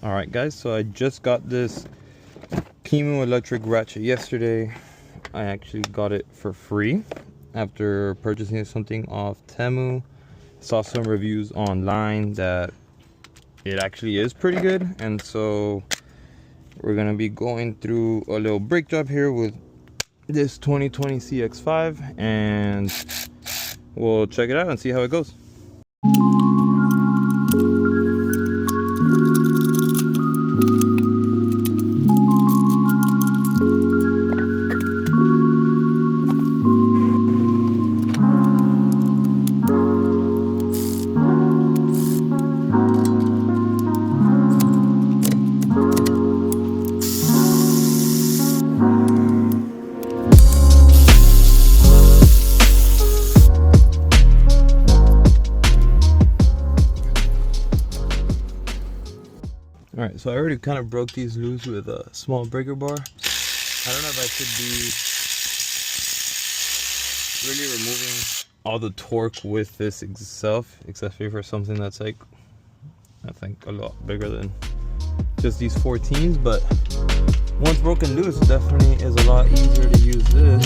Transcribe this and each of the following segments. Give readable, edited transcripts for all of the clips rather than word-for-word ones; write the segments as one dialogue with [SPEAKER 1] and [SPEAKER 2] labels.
[SPEAKER 1] Alright guys, so I just got this Kimo electric ratchet yesterday. I actually got it for free after purchasing something off Temu. Saw some reviews online that it actually is pretty good, and so we're gonna be going through a little brake job here with this 2020 CX-5, and we'll check it out and see how it goes. Alright, so I already kind of broke these loose with a small breaker bar. I don't know if I should be really removing all the torque with this itself, especially for something that's like, I think, a lot bigger than just these 14s, but once broken loose, it definitely is a lot easier to use this.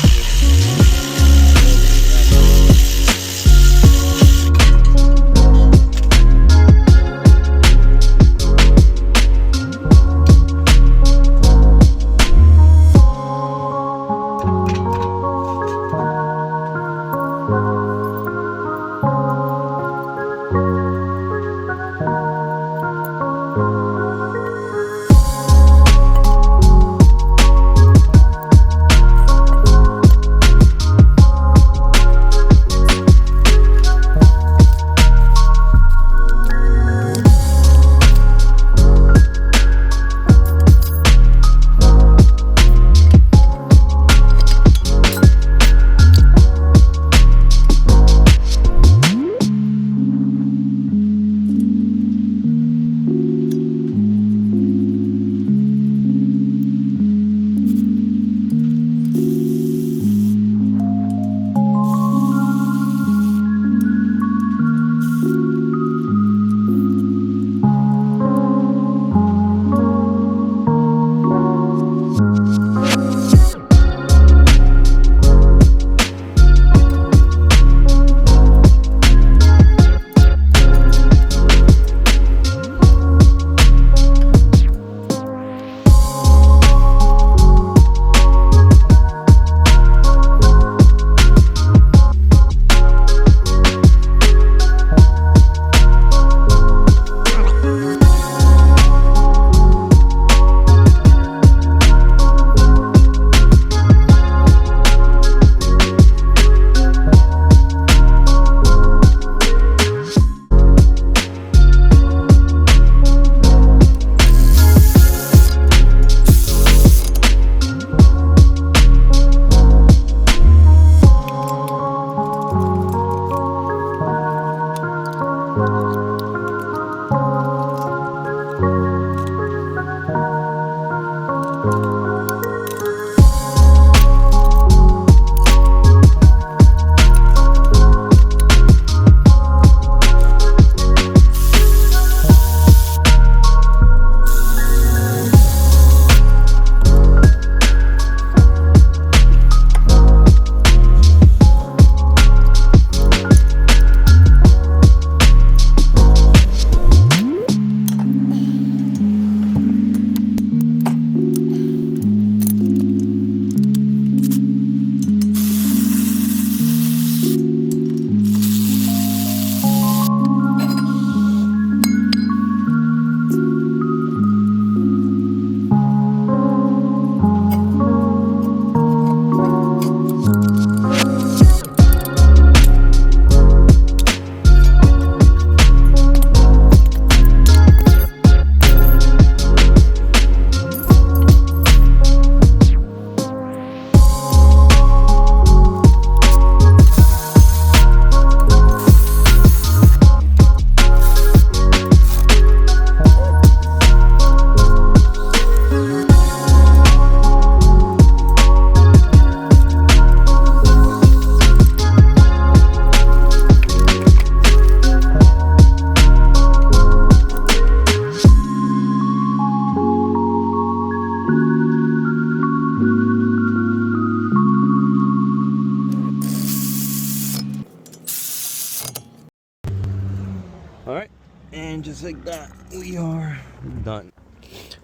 [SPEAKER 1] And just like that, we are done.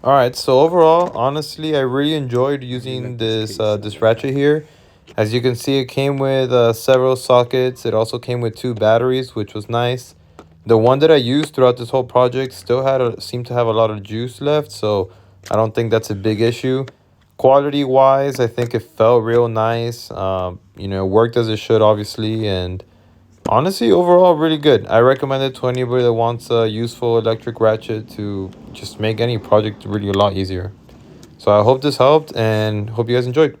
[SPEAKER 1] All right, so overall, honestly, I really enjoyed using this ratchet here. As you can see, it came with several sockets. It also came with 2 batteries, which was nice. The one that I used throughout this whole project still seemed to have a lot of juice left, so I don't think that's a big issue. Quality wise, I think it felt real nice. You know, it worked as it should, obviously, and honestly, overall, really good. I recommend it to anybody that wants a useful electric ratchet to just make any project really a lot easier. So I hope this helped and hope you guys enjoyed.